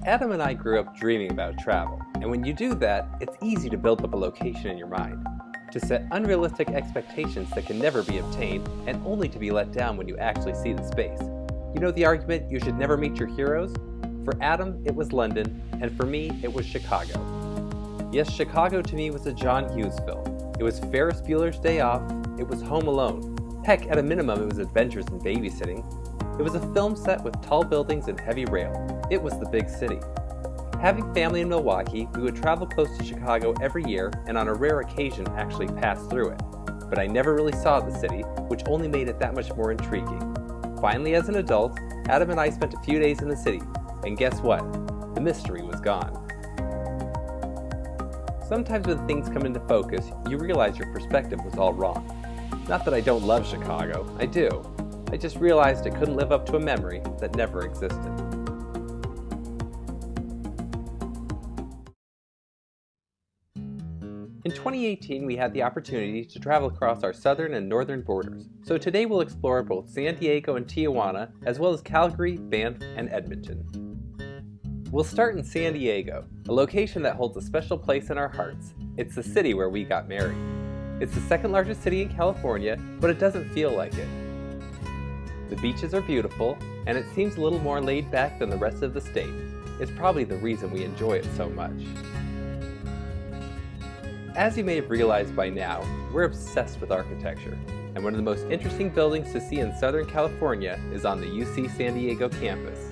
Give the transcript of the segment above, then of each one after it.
Adam and I grew up dreaming about travel, and when you do that, it's easy to build up a location in your mind, to set unrealistic expectations that can never be obtained, and only to be let down when you actually see the space. You know the argument, you should never meet your heroes? For Adam, it was London, and for me, it was Chicago. Yes, Chicago to me was a John Hughes film. It was Ferris Bueller's Day Off, it was Home Alone. Heck, at a minimum, it was Adventures in Babysitting. It was a film set with tall buildings and heavy rail. It was the big city. Having family in Milwaukee, we would travel close to Chicago every year and on a rare occasion actually pass through it. But I never really saw the city, which only made it that much more intriguing. Finally, as an adult, Adam and I spent a few days in the city, and guess what? The mystery was gone. Sometimes when things come into focus, you realize your perspective was all wrong. Not that I don't love Chicago, I do. I just realized it couldn't live up to a memory that never existed. In 2018, we had the opportunity to travel across our southern and northern borders, so today we'll explore both San Diego and Tijuana, as well as Calgary, Banff, and Edmonton. We'll start in San Diego, a location that holds a special place in our hearts. It's the city where we got married. It's the second largest city in California, but it doesn't feel like it. The beaches are beautiful, and it seems a little more laid back than the rest of the state. It's probably the reason we enjoy it so much. As you may have realized by now, we're obsessed with architecture, and one of the most interesting buildings to see in Southern California is on the UC San Diego campus.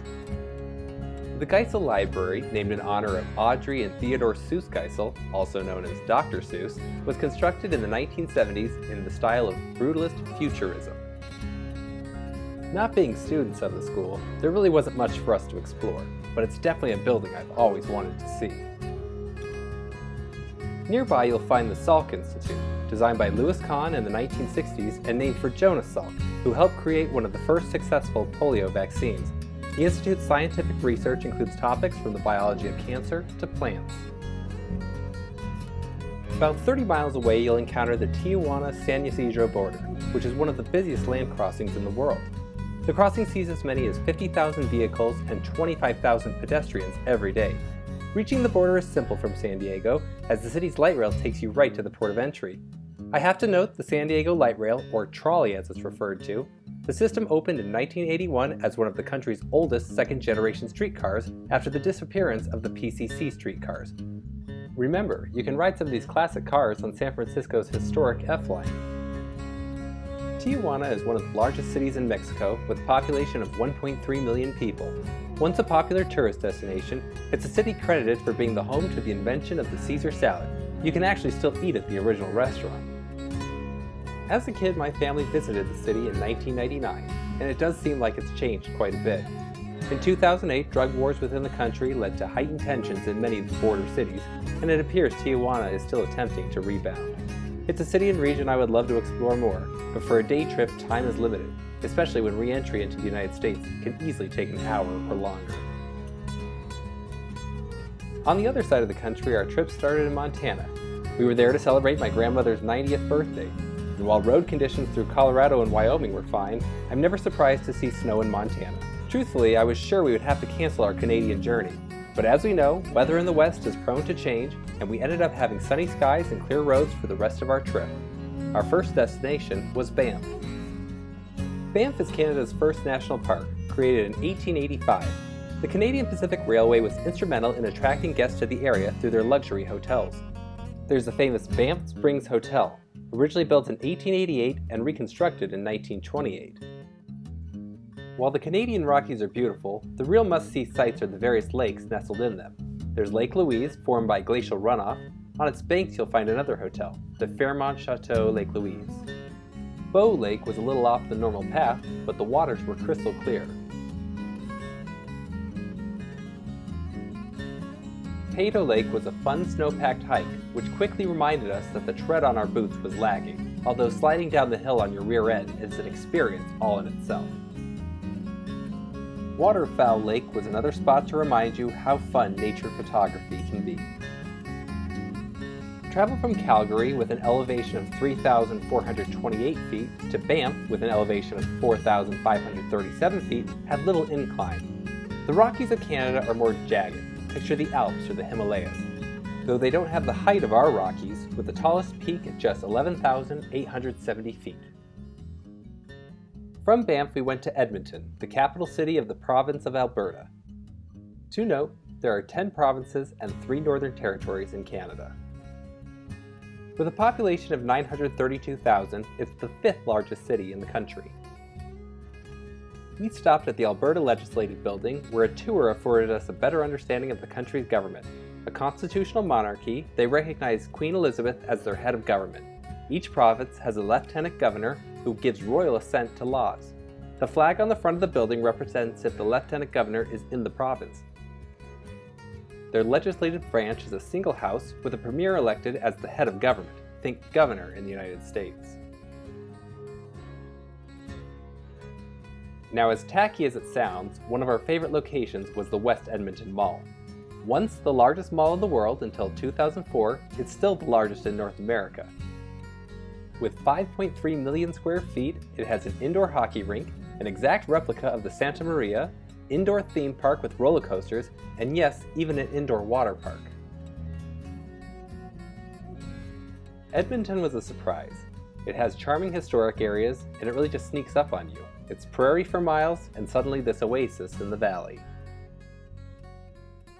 The Geisel Library, named in honor of Audrey and Theodore Seuss Geisel, also known as Dr. Seuss, was constructed in the 1970s in the style of brutalist futurism. Not being students of the school, there really wasn't much for us to explore, but it's definitely a building I've always wanted to see. Nearby you'll find the Salk Institute, designed by Louis Kahn in the 1960s and named for Jonas Salk, who helped create one of the first successful polio vaccines. The Institute's scientific research includes topics from the biology of cancer to plants. About 30 miles away you'll encounter the Tijuana-San Ysidro border, which is one of the busiest land crossings in the world. The crossing sees as many as 50,000 vehicles and 25,000 pedestrians every day. Reaching the border is simple from San Diego, as the city's light rail takes you right to the port of entry. I have to note the San Diego Light Rail, or trolley as it's referred to. The system opened in 1981 as one of the country's oldest second-generation streetcars after the disappearance of the PCC streetcars. Remember, you can ride some of these classic cars on San Francisco's historic F-line. Tijuana is one of the largest cities in Mexico with a population of 1.3 million people. Once a popular tourist destination, it's a city credited for being the home to the invention of the Caesar salad. You can actually still eat at the original restaurant. As a kid, my family visited the city in 1999, and it does seem like it's changed quite a bit. In 2008, drug wars within the country led to heightened tensions in many of the border cities, and it appears Tijuana is still attempting to rebound. It's a city and region I would love to explore more, but for a day trip, time is limited, especially when re-entry into the United States can easily take an hour or longer. On the other side of the country, our trip started in Montana. We were there to celebrate my grandmother's 90th birthday, and while road conditions through Colorado and Wyoming were fine, I'm never surprised to see snow in Montana. Truthfully, I was sure we would have to cancel our Canadian journey, but as we know, weather in the West is prone to change, and we ended up having sunny skies and clear roads for the rest of our trip. Our first destination was Banff. Banff is Canada's first national park, created in 1885. The Canadian Pacific Railway was instrumental in attracting guests to the area through their luxury hotels. There's the famous Banff Springs Hotel, originally built in 1888 and reconstructed in 1928. While the Canadian Rockies are beautiful, the real must-see sights are the various lakes nestled in them. There's Lake Louise, formed by glacial runoff. On its banks you'll find another hotel, the Fairmont Chateau Lake Louise. Bow Lake was a little off the normal path, but the waters were crystal clear. Peyto Lake was a fun snow-packed hike, which quickly reminded us that the tread on our boots was lagging, although sliding down the hill on your rear end is an experience all in itself. Waterfowl Lake was another spot to remind you how fun nature photography can be. Travel from Calgary with an elevation of 3,428 feet to Banff with an elevation of 4,537 feet had little incline. The Rockies of Canada are more jagged. Picture the Alps or the Himalayas. Though they don't have the height of our Rockies, with the tallest peak at just 11,870 feet. From Banff, we went to Edmonton, the capital city of the province of Alberta. To note, there are 10 provinces and 3 northern territories in Canada. With a population of 932,000, it's the 5th largest city in the country. We stopped at the Alberta Legislative Building, where a tour afforded us a better understanding of the country's government. A constitutional monarchy, they recognize Queen Elizabeth as their head of government. Each province has a lieutenant governor who gives royal assent to laws. The flag on the front of the building represents if the lieutenant governor is in the province. Their legislative branch is a single house with a premier elected as the head of government. Think governor in the United States. Now, as tacky as it sounds, one of our favorite locations was the West Edmonton Mall. Once the largest mall in the world until 2004, it's still the largest in North America. With 5.3 million square feet, it has an indoor hockey rink, an exact replica of the Santa Maria, indoor theme park with roller coasters, and yes, even an indoor water park. Edmonton was a surprise. It has charming historic areas, and it really just sneaks up on you. It's prairie for miles, and suddenly this oasis in the valley.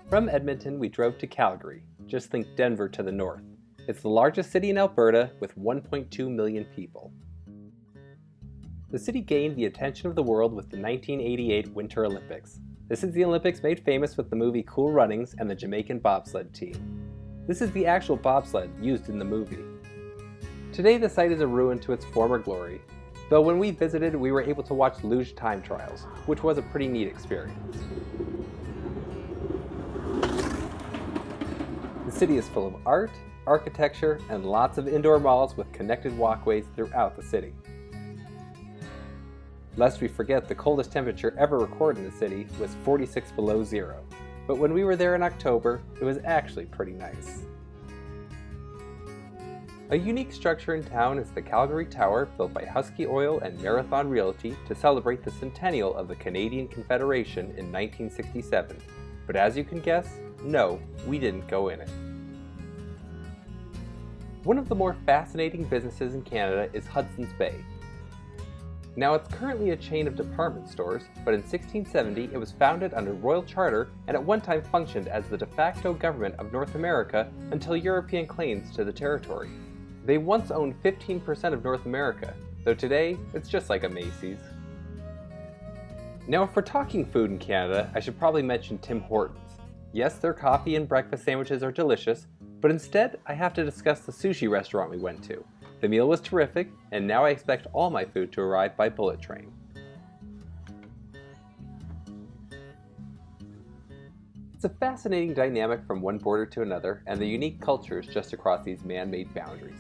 From Edmonton, we drove to Calgary. Just think Denver to the north. It's the largest city in Alberta with 1.2 million people. The city gained the attention of the world with the 1988 Winter Olympics. This is the Olympics made famous with the movie Cool Runnings and the Jamaican bobsled team. This is the actual bobsled used in the movie. Today the site is a ruin to its former glory, though when we visited we were able to watch luge time trials, which was a pretty neat experience. The city is full of art, architecture, and lots of indoor malls with connected walkways throughout the city. Lest we forget, the coldest temperature ever recorded in the city was 46 below zero, but when we were there in October, it was actually pretty nice. A unique structure in town is the Calgary Tower, built by Husky Oil and Marathon Realty to celebrate the centennial of the Canadian Confederation in 1967. But as you can guess, no, we didn't go in it. One of the more fascinating businesses in Canada is Hudson's Bay. Now, it's currently a chain of department stores, but in 1670 it was founded under royal charter and at one time functioned as the de facto government of North America until European claims to the territory. They once owned 15% of North America, though today it's just like a Macy's. Now, if we're talking food in Canada, I should probably mention Tim Hortons. Yes, their coffee and breakfast sandwiches are delicious, but instead I have to discuss the sushi restaurant we went to. The meal was terrific, and now I expect all my food to arrive by bullet train. It's a fascinating dynamic from one border to another, and the unique cultures just across these man-made boundaries.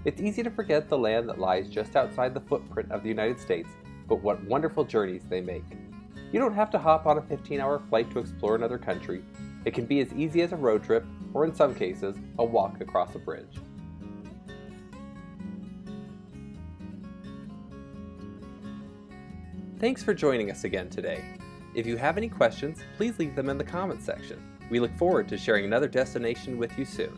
It's easy to forget the land that lies just outside the footprint of the United States, but what wonderful journeys they make. You don't have to hop on a 15-hour flight to explore another country. It can be as easy as a road trip, or in some cases, a walk across a bridge. Thanks for joining us again today. If you have any questions, please leave them in the comments section. We look forward to sharing another destination with you soon.